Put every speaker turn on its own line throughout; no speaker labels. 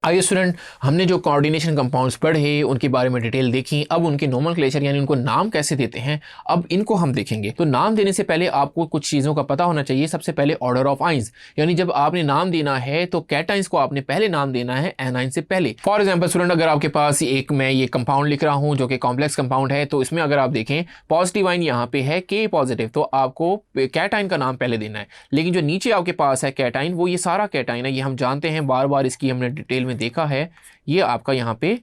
आइए स्टूडेंट, हमने जो कोऑर्डिनेशन कंपाउंड्स पढ़े उनके बारे में डिटेल देखी। अब उनके नोमेनक्लेचर यानी उनको नाम कैसे देते हैं, अब इनको हम देखेंगे। तो नाम देने से पहले आपको कुछ चीज़ों का पता होना चाहिए। सबसे पहले ऑर्डर ऑफ आइंस, यानी जब आपने नाम देना है तो कैटाइंस को आपने पहले नाम देना है एनाइन से पहले। फॉर एग्जाम्पल स्टूडेंट, अगर आपके पास एक मैं ये कंपाउंड लिख रहा हूँ जो कि कॉम्प्लेक्स कंपाउंड है, तो इसमें अगर आप देखें पॉजिटिव आइन यहाँ पे है के पॉजिटिव, तो आपको कैटाइन का नाम पहले देना है। लेकिन जो नीचे आपके पास है कैटाइन, वो ये सारा कैटाइन है, ये हम जानते हैं, बार बार इसकी हमने डिटेल में देखा है। ये आपका यहाँ पे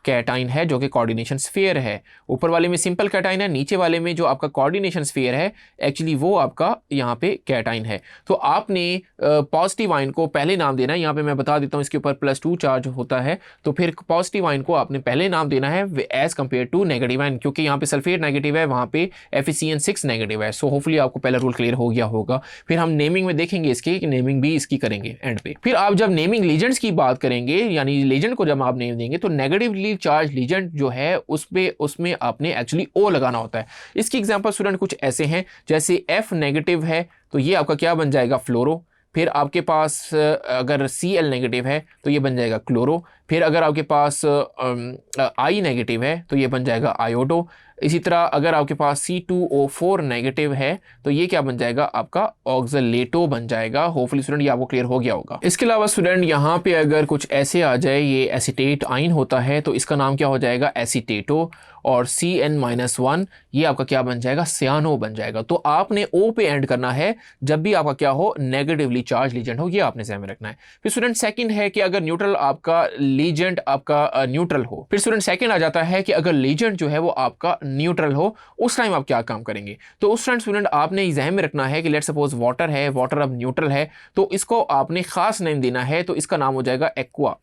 कैटाइन है जो कि कोऑर्डिनेशन स्फीयर है। ऊपर वाले में सिंपल कैटाइन है, नीचे वाले में जो आपका कोऑर्डिनेशन स्फीयर है एक्चुअली वो आपका यहाँ पे कैटाइन है। तो आपने पॉजिटिव आइन को पहले नाम देना है। यहाँ पे मैं बता देता हूँ, इसके ऊपर +2 चार्ज होता है, तो फिर पॉजिटिव आइन को आपने पहले नाम देना है as compare to negative ion, क्योंकि यहाँ पे सल्फेट नेगेटिव है, वहाँ पे FeCN6 नेगेटिव है। सो होपफुली आपको पहला रूल क्लियर हो गया होगा। फिर हम नेमिंग में देखेंगे इसकी, नेमिंग भी इसकी करेंगे एंड पे। फिर आप जब नेमिंग लीजेंड्स की बात करेंगे, यानी लीजेंड को जब आप नेम देंगे तो नेगेटिवली चार्ज लीजेंड जो है उसमें आपने एक्चुअली O लगाना होता है। इसकी एग्जांपल स्टूडेंट कुछ ऐसे हैं, जैसे F नेगेटिव है तो ये आपका क्या बन जाएगा, फ्लोरो। फिर आपके पास अगर Cl नेगेटिव है तो ये बन जाएगा क्लोरो। फिर अगर आपके पास I नेगेटिव है तो ये बन जाएगा आयोडो। इसी तरह अगर आपके पास C2O4 नेगेटिव है तो ये क्या बन जाएगा, आपका ऑक्सलेटो बन जाएगा। होपफुली स्टूडेंट ये आपको क्लियर हो गया होगा। इसके अलावा स्टूडेंट यहाँ पे अगर कुछ ऐसे आ जाए, ये एसीटेट आइन होता है तो इसका नाम क्या हो जाएगा, एसीटेटो। और CN-1 ये आपका क्या बन जाएगा, सियानो बन जाएगा। तो आपने O पे एंड करना है जब भी आपका क्या हो, नेगेटिवली चार्ज लीजेंड हो, ये आपने ध्यान में रखना है। फिर स्टूडेंट सेकंड है कि अगर न्यूट्रल आपका लीजेंड आपका न्यूट्रल हो। फिर स्टूडेंट सेकंड आ जाता है कि अगर लीजेंड जो है वो आपका न्यूट्रल हो, उस टाइम आप क्या काम करेंगे। तो उस टाइम स्टूडेंट आपने ध्यान में रखना है कि लेट्स सपोज वाटर है, वाटर अब न्यूट्रल है, तो इसको आपने खास नेम देना है, तो इसका नाम हो जाएगा एक्वा,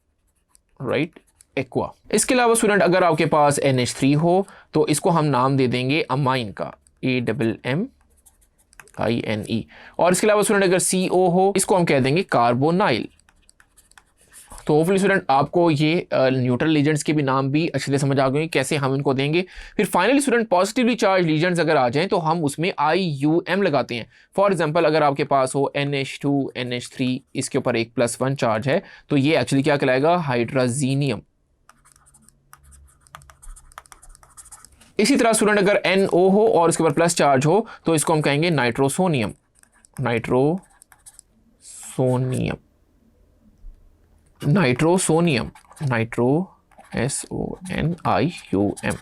राइट, एक्वा। इसके अलावा स्टूडेंट अगर आपके पास NH3 हो तो इसको हम नाम दे देंगे अमाइन का, AMMINE। और इसके अलावा स्टूडेंट अगर CO हो, इसको हम कह देंगे कार्बोनाइल। तो होपफुली स्टूडेंट आपको ये न्यूट्रल लीजेंड्स के भी नाम भी अच्छे से समझ आ गए कैसे हम इनको देंगे। फिर finally student positively charge legends अगर आ जाएं तो हम उसमें IUM लगाते हैं। फॉर एग्जांपल अगर आपके पास हो NH2 NH3, इसके ऊपर एक +1 चार्ज है, तो ये एक्चुअली क्या कहलाएगा, हाइड्राजीनियम। इसी तरह स्टूडेंट अगर NO हो और इसके ऊपर प्लस चार्ज हो तो इसको हम कहेंगे nitrosonium, nitrosonium, SONIUM।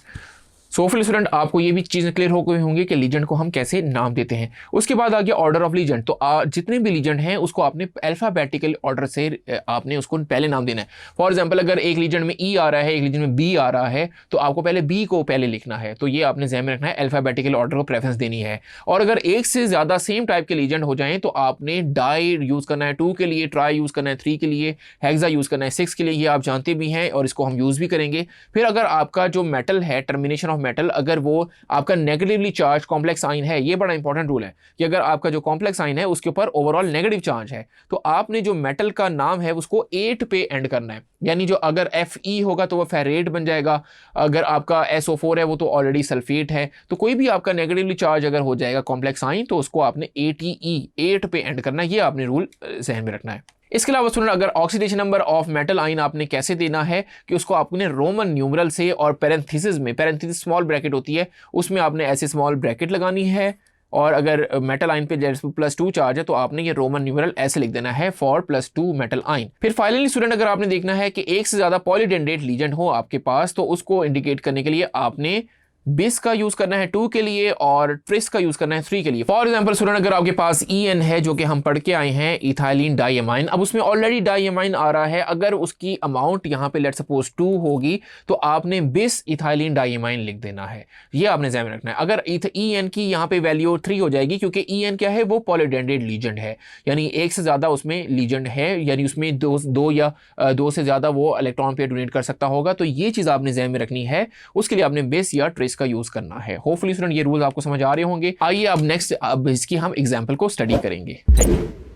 So hopefully student आपको ये भी चीज़ें क्लियर हो गई होंगी कि लीजेंड को हम कैसे नाम देते हैं। उसके बाद आ गया ऑर्डर ऑफ लीजेंड। तो जितने भी लीजेंड हैं उसको आपने अल्फाबेटिकल ऑर्डर से आपने उसको पहले नाम देना है। फॉर एग्जांपल अगर एक लीजेंड में E आ रहा है, एक लीजेंड में B आ रहा है, तो आपको पहले B को पहले लिखना है। तो ये आपने ध्यान में रखना है, अल्फाबेटिकल ऑर्डर को प्रेफरेंस देनी है। और अगर एक से ज़्यादा सेम टाइप के लीजेंड हो जाएं तो आपने डाई यूज़ करना है 2 के लिए, ट्राई यूज़ करना है 3 के लिए, हेक्सा यूज़ करना है 6 के लिए। ये आप जानते भी हैं और इसको हम यूज़ भी करेंगे। फिर अगर आपका जो मेटल है, टर्मिनेशन ऑफ मेटल, अगर वो आपका नेगेटिवली चार्ज कॉम्प्लेक्स आइन है, ये बड़ा इंपॉर्टेंट रूल है कि अगर आपका जो कॉम्प्लेक्स आइन है उसके ऊपर ओवरऑल नेगेटिव चार्ज है, तो आपने जो मेटल का नाम है उसको 8 पे एंड करना है। यानी जो अगर Fe होगा तो वो फेरेट बन जाएगा, अगर आपका SO4 है वो तो ऑलरेडी सल्फेट है। तो कोई भी आपका नेगेटिवली चार्ज अगर हो जाएगा कॉम्प्लेक्स आइन तो उसको आपने ATE 8 पे एंड करना है। ये आपने रूल ज़हन में रखना है। इसके अलावा स्टूडेंट अगर ऑक्सीडेशन नंबर ऑफ मेटल आइन आपने कैसे देना है कि उसको आपने रोमन न्यूमरल से और पैरेंथेसिस में, पैरेंथेसिस स्मॉल ब्रैकेट होती है उसमें आपने ऐसे स्मॉल ब्रैकेट लगानी है। और अगर मेटल आइन पे +2 चार्ज है तो आपने ये रोमन न्यूमरल ऐसे लिख देना है, फॉर +2 मेटल आइन। फिर फाइनली स्टूडेंट अगर आपने देखना है कि एक से ज्यादा पॉलीडेंडेट लीजेंड हो आपके पास, तो उसको इंडिकेट करने के लिए आपने बिस का यूज करना है 2 के लिए और ट्रिस का यूज करना है 3 के लिए। फॉर एग्जांपल स्टूडेंट अगर आपके पास EN है जो कि हम पढ़ के आए हैं, इथाइलिन डाइएमाइन, अब उसमें ऑलरेडी डाइएमाइन आ रहा है, अगर उसकी अमाउंट यहाँ पे लेट्स सपोज 2 होगी तो आपने बिस इथाइलिन डाइएमाइन लिख देना है। ये आपने ध्यान में रखना है। अगर EN की यहाँ पे वैल्यू 3 हो जाएगी, क्योंकि EN क्या है, वो पॉलीडेंडेट लीजेंड है, यानी एक से ज्यादा उसमें लीजेंड है, यानी उसमें दो या दो से ज्यादा वो इलेक्ट्रॉन पेयर डोनेट कर सकता होगा। तो ये चीज आपने ध्यान में रखनी है, उसके लिए आपने बिस या ट्रिस का यूज करना है। होपफुली स्टूडेंट ये रूल्स आपको समझ आ रहे होंगे। आइए अब नेक्स्ट इसकी हम एग्जांपल को स्टडी करेंगे। Thank you.